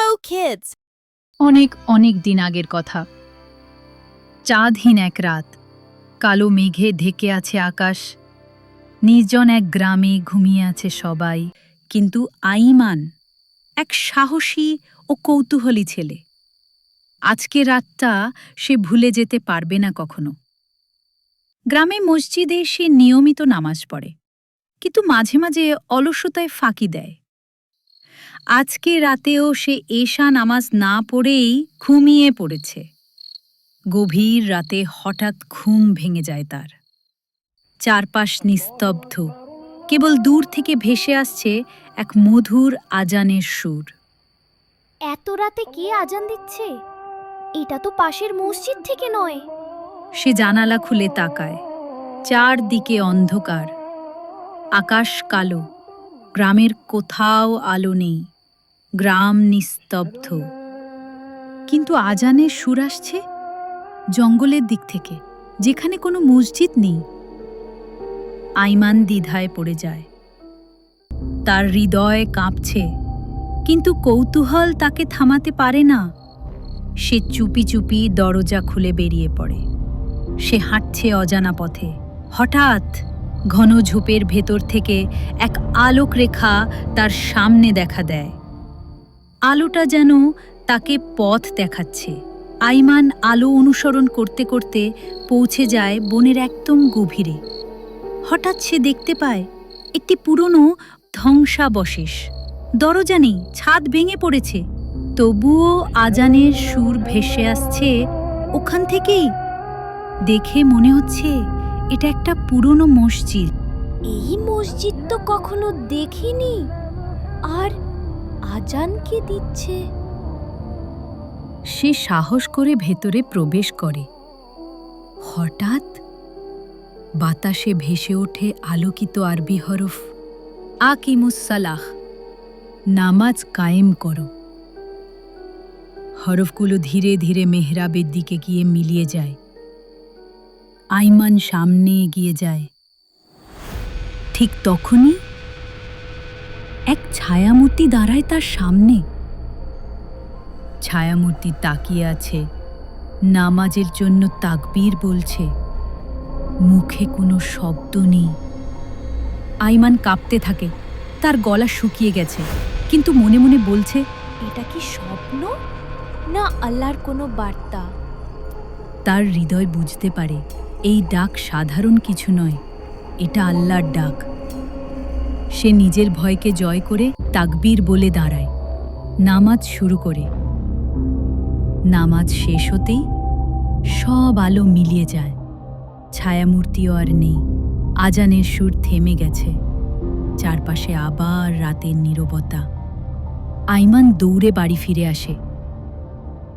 Hello, kids! অনেক অনেক দিন আগের কথা। চাঁদহীন এক রাত, কালো মেঘে ঢেকে আছে আকাশ। নির্জন এক গ্রামে ঘুমিয়ে আছে সবাই, কিন্তু আইমান এক সাহসী ও কৌতূহলী ছেলে। আজকে রাতটা সে ভুলে যেতে পারবে না কখনো। গ্রামে মসজিদে সে নিয়মিত নামাজ পড়ে, কিন্তু মাঝে মাঝে অলসতায় ফাঁকি দেয়। আজকে রাতেও সে এশা নামাজ না পড়েই ঘুমিয়ে পড়েছে। গভীর রাতে হঠাৎ ঘুম ভেঙে যায় তার। চারপাশ নিস্তব্ধ, কেবল দূর থেকে ভেসে আসছে এক মধুর আজানের সুর। এত রাতে কে আজান দিচ্ছে? এটা তো পাশের মসজিদ থেকে নয়। সে জানালা খুলে তাকায়। চারদিকে অন্ধকার, আকাশ কালো, গ্রামের কোথাও আলো নেই, গ্রাম নিস্তব্ধ। কিন্তু আজানের সুর আসছে জঙ্গলের দিক থেকে, যেখানে কোনো মসজিদ নেই। আইমান দ্বিধায় পড়ে যায়। তার হৃদয় কাঁপছে, কিন্তু কৌতূহল তাকে থামাতে পারে না। সে চুপি চুপি দরজা খুলে বেরিয়ে পড়ে। সে হাঁটছে অজানা পথে। হঠাৎ ঘন ঝোপের ভেতর থেকে এক আলোক রেখা তার সামনে দেখা দেয়। আলোটা যেন তাকে পথ দেখাচ্ছে। আইমান আলো অনুসরণ করতে করতে পৌঁছে যায় বনের একদম গভীরে। হঠাৎ সে দেখতে পায় একটি পুরনো ধ্বংসাবশেষ। দরজা নেই, ছাদ ভেঙে পড়েছে, তবুও আজানের সুর ভেসে আসছে ওখান থেকেই। দেখে মনে হচ্ছে এটা একটা পুরনো মসজিদ। এই মসজিদ তো কখনো দেখিনি। আর আজান কে দিচ্ছে? সে সাহস করে ভেতরে প্রবেশ করে। হঠাৎ বাতাসে ভেসে ওঠে আলোকিত আরবি হরফ, আকিমুসসালাহ, নামাজ কায়েম করো। হরফগুলো ধীরে ধীরে মেহরাবের দিকে গিয়ে মিলিয়ে যায়। আইমান সামনে এগিয়ে যায়। ঠিক তখনই এক ছায়ামূর্তি দাঁড়ায় তার সামনে। ছায়ামূর্তি তাকিয়ে আছে, নামাজের জন্য তাকবীর বলছে। মুখে কোনো শব্দ নেই। আইমান কাঁপতে থাকে, তার গলা শুকিয়ে গেছে, কিন্তু মনে মনে বলছে, এটা কি স্বপ্ন না আল্লাহর কোনো বার্তা? তার হৃদয় বুঝতে পারে এই ডাক সাধারণ কিছু নয়, এটা আল্লাহর ডাক। সে নিজের ভয়কে জয় করে তাকবীর বলে দাঁড়ায়, নামাজ শুরু করে। নামাজ শেষ হতেই সব আলো মিলিয়ে যায়। ছায়ামূর্তিও আর নেই, আজানের সুর থেমে গেছে। চারপাশে আবার রাতের নীরবতা। আইমান দৌড়ে বাড়ি ফিরে আসে।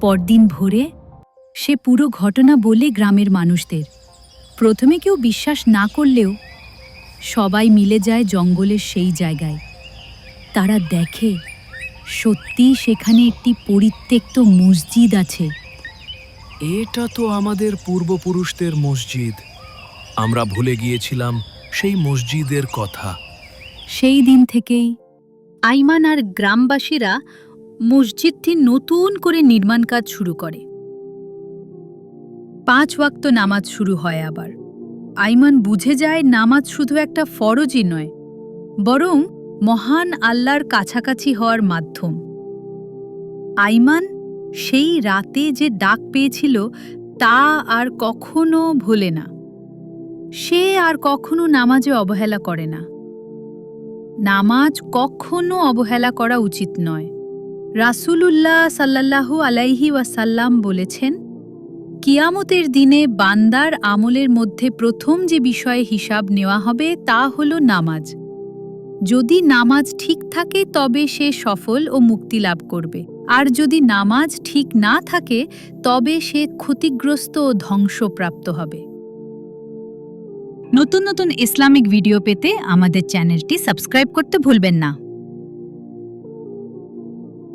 পরদিন ভোরে সে পুরো ঘটনা বলে গ্রামের মানুষদের। প্রথমে কেউ বিশ্বাস না করলেও সবাই মিলে যায় জঙ্গলের সেই জায়গায়। তারা দেখে সত্যি সেখানে একটি পরিত্যক্ত মসজিদ আছে। এটা তো আমাদের পূর্বপুরুষদের মসজিদ। আমরা ভুলে গিয়েছিলাম সেই মসজিদের কথা। সেই দিন থেকেই আইমান আর গ্রামবাসীরা মসজিদটি নতুন করে নির্মাণ কাজ শুরু করে। 5 ওয়াক্ত নামাজ শুরু হয় আবার। আইমান বুঝে যায় নামাজ শুধু একটা ফরজই নয়, বরং মহান আল্লাহর কাছাকাছি হওয়ার মাধ্যম। আইমান সেই রাতে যে ডাক পেয়েছিল তা আর কখনো ভোলে না। সে আর কখনো নামাজে অবহেলা করে না। নামাজ কখনো অবহেলা করা উচিত নয়। রাসূলুল্লাহ সাল্লাল্লাহু আলাইহি ওয়াসাল্লাম বলেছেন, কিয়ামতের দিনে বান্দার আমলের মধ্যে প্রথম যে বিষয়ে হিসাব নেওয়া হবে তা হল নামাজ। যদি নামাজ ঠিক থাকে তবে সে সফল ও মুক্তি লাভ করবে, আর যদি নামাজ ঠিক না থাকে তবে সে ক্ষতিগ্রস্ত ও ধ্বংসপ্রাপ্ত হবে। নতুন নতুন ইসলামিক ভিডিও পেতে আমাদের চ্যানেলটি সাবস্ক্রাইব করতে ভুলবেন না।